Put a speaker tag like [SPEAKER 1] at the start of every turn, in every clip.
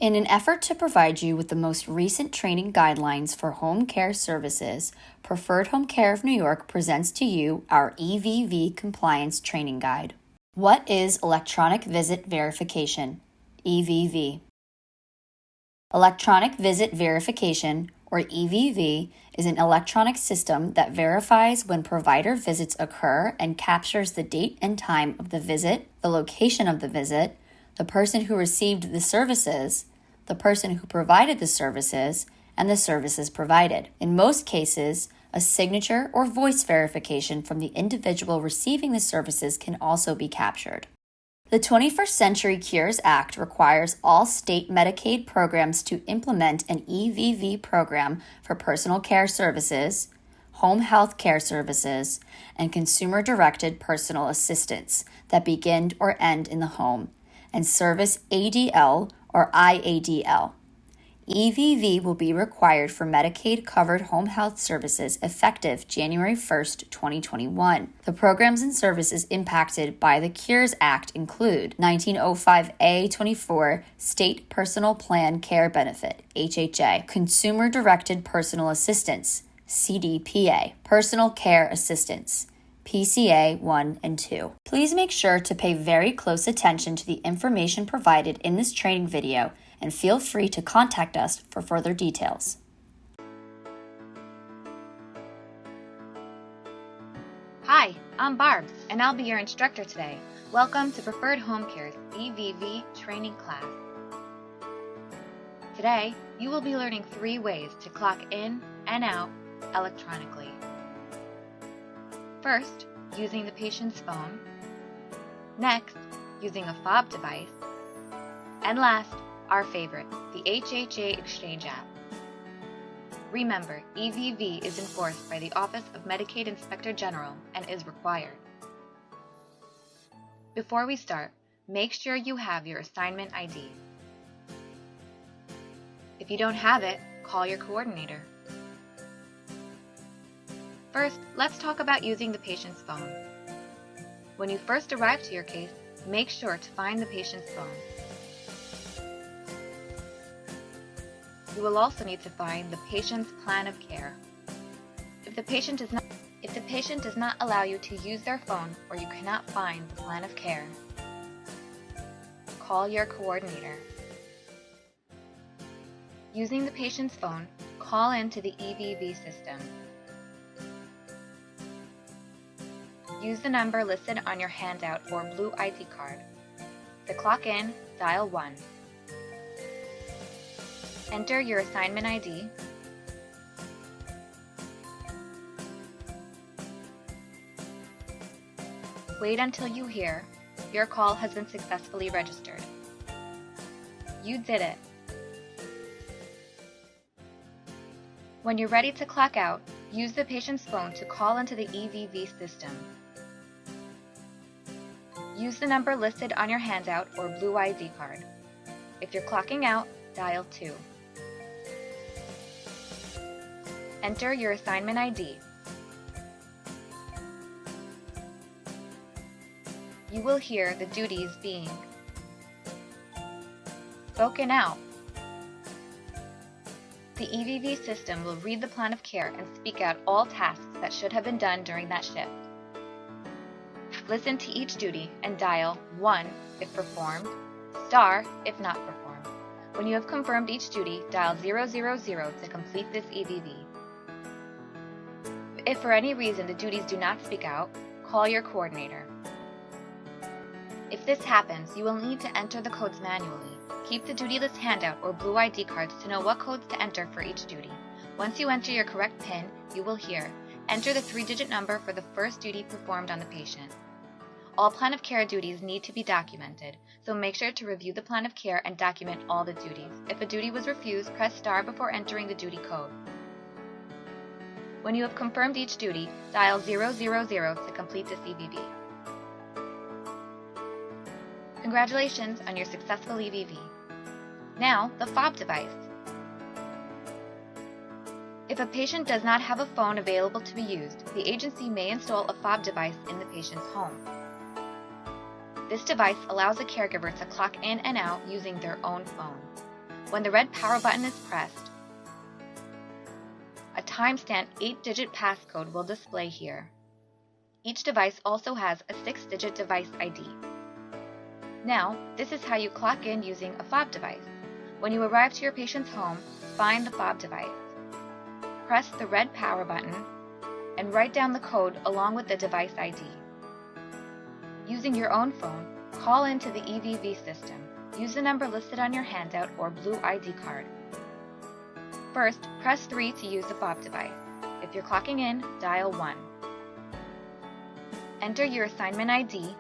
[SPEAKER 1] In an effort to provide you with the most recent training guidelines for home care services, Preferred Home Care of New York presents to you our EVV Compliance Training Guide. What is Electronic Visit Verification, EVV? Electronic Visit Verification, or EVV, is an electronic system that verifies when provider visits occur and captures the date and time of the visit, the location of the visit, the person who received the services, the person who provided the services, and the services provided. In most cases, a signature or voice verification from the individual receiving the services can also be captured. The 21st Century Cures Act requires all state Medicaid programs to implement an EVV program for personal care services, home health care services, and consumer-directed personal assistance that begin or end in the home, and service ADL or IADL. EVV will be required for Medicaid-covered home health services effective January 1, 2021. The programs and services impacted by the Cures Act include 1905A-24 State Personal Plan Care Benefit, HHA, Consumer-Directed Personal Assistance, CDPA, Personal Care Assistance, PCA 1 and 2. Please make sure to pay very close attention to the information provided in this training video and feel free to contact us for further details.
[SPEAKER 2] Hi, I'm Barb, and I'll be your instructor today. Welcome to Preferred Home Care's EVV training class. Today, you will be learning 3 ways to clock in and out electronically. First, using the patient's phone. Next, using a fob device. And last, our favorite, the HHA Exchange app. Remember, EVV is enforced by the Office of Medicaid Inspector General and is required. Before we start, make sure you have your assignment ID. If you don't have it, call your coordinator. First, let's talk about using the patient's phone. When you first arrive to your case, make sure to find the patient's phone. You will also need to find the patient's plan of care. If the patient does not allow you to use their phone or you cannot find the plan of care, call your coordinator. Using the patient's phone, call into the EVV system. Use the number listed on your handout or blue ID card. To clock in, dial 1. Enter your assignment ID. Wait until you hear, "Your call has been successfully registered." You did it. When you're ready to clock out, use the patient's phone to call into the EVV system. Use the number listed on your handout or blue ID card. If you're clocking out, dial 2. Enter your assignment ID. You will hear the duties being spoken out. The EVV system will read the plan of care and speak out all tasks that should have been done during that shift. Listen to each duty and dial 1 if performed, star if not performed. When you have confirmed each duty, dial 000 to complete this EVV. If for any reason the duties do not speak out, call your coordinator. If this happens, you will need to enter the codes manually. Keep the duty list handout or blue ID cards to know what codes to enter for each duty. Once you enter your correct PIN, you will hear, "Enter the 3-digit number for the first duty performed on the patient." All plan of care duties need to be documented, so make sure to review the plan of care and document all the duties. If a duty was refused, press star before entering the duty code. When you have confirmed each duty, dial 000 to complete this EVV. Congratulations on your successful EVV. Now, the fob device. If a patient does not have a phone available to be used, the agency may install a fob device in the patient's home. This device allows a caregiver to clock in and out using their own phone. When the red power button is pressed, a timestamp 8-digit passcode will display here. Each device also has a 6-digit device ID. Now, this is how you clock in using a fob device. When you arrive to your patient's home, find the fob device. Press the red power button and write down the code along with the device ID. Using your own phone, call into the EVV system. Use the number listed on your handout or blue ID card. First, press 3 to use the fob device. If you're clocking in, dial 1. Enter your assignment ID.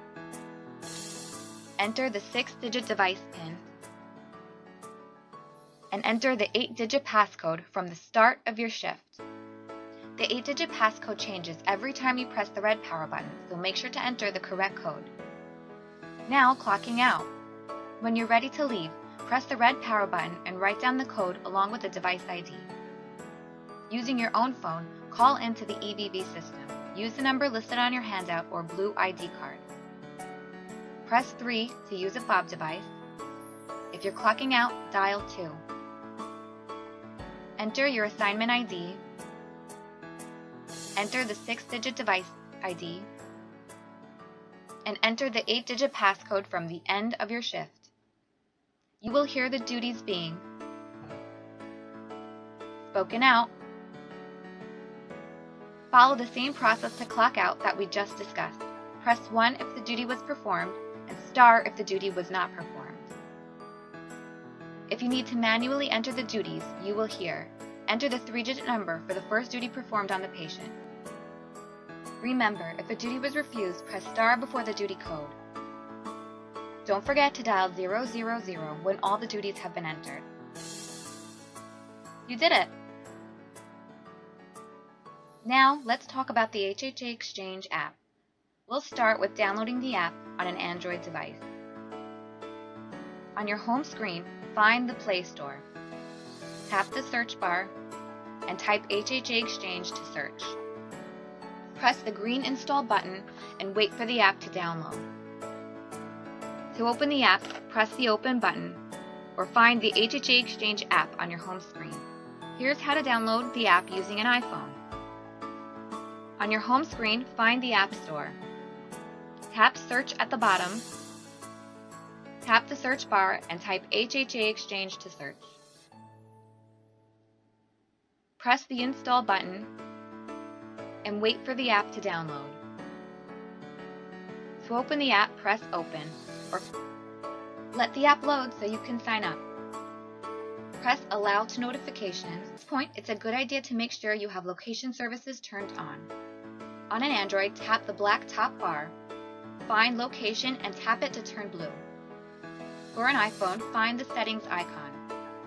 [SPEAKER 2] Enter the 6-digit device PIN. And enter the 8-digit passcode from the start of your shift. The 8-digit passcode changes every time you press the red power button, so make sure to enter the correct code. Now, clocking out. When you're ready to leave, press the red power button and write down the code along with the device ID. Using your own phone, call into the EVV system. Use the number listed on your handout or blue ID card. Press 3 to use a fob device. If you're clocking out, dial 2. Enter your assignment ID. Enter the 6-digit device ID. And enter the 8-digit passcode from the end of your shift. You will hear the duties being spoken out. Follow the same process to clock out that we just discussed. Press 1 if the duty was performed, and star if the duty was not performed. If you need to manually enter the duties, you will hear, enter the 3-digit number for the first duty performed on the patient. Remember, if a duty was refused, press star before the duty code. Don't forget to dial 000 when all the duties have been entered. You did it! Now, let's talk about the HHA Exchange app. We'll start with downloading the app on an Android device. On your home screen, find the Play Store. Tap the search bar and type HHA Exchange to search. Press the green Install button and wait for the app to download. To open the app, press the Open button or find the HHA Exchange app on your home screen. Here's how to download the app using an iPhone. On your home screen, find the App Store. Tap Search at the bottom. Tap the search bar and type HHA Exchange to search. Press the Install button and wait for the app to download. To open the app, press Open, or let the app load so you can sign up. Press Allow to Notifications. At this point, it's a good idea to make sure you have location services turned on. On an Android, tap the black top bar, find Location and tap it to turn blue. For an iPhone, find the Settings icon.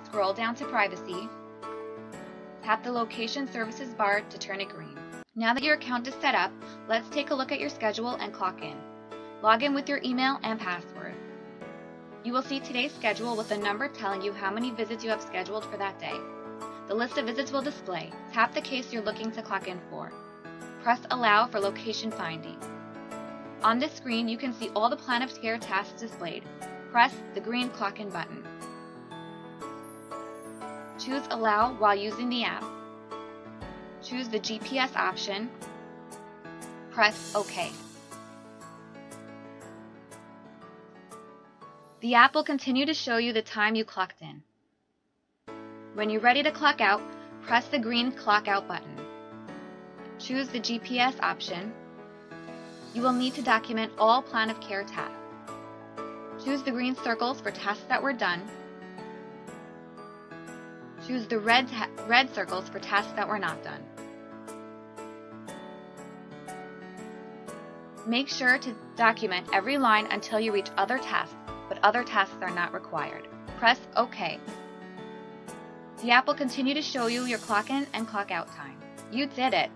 [SPEAKER 2] Scroll down to Privacy. Tap the Location Services bar to turn it green. Now that your account is set up, let's take a look at your schedule and clock in. Log in with your email and password. You will see today's schedule with a number telling you how many visits you have scheduled for that day. The list of visits will display. Tap the case you're looking to clock in for. Press Allow for location finding. On this screen, you can see all the plan of care tasks displayed. Press the green Clock In button. Choose Allow while using the app. Choose the GPS option. Press OK. The app will continue to show you the time you clocked in. When you're ready to clock out, press the green Clock Out button. Choose the GPS option. You will need to document all plan of care tasks. Choose the green circles for tasks that were done. Choose the red circles for tasks that were not done. Make sure to document every line until you reach Other Tasks, but other tasks are not required. Press OK. The app will continue to show you your clock in and clock out time. You did it!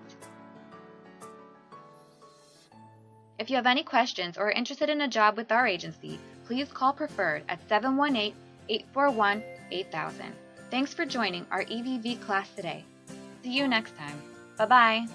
[SPEAKER 2] If you have any questions or are interested in a job with our agency, please call Preferred at 718-841-8000. Thanks for joining our EVV class today. See you next time. Bye-bye.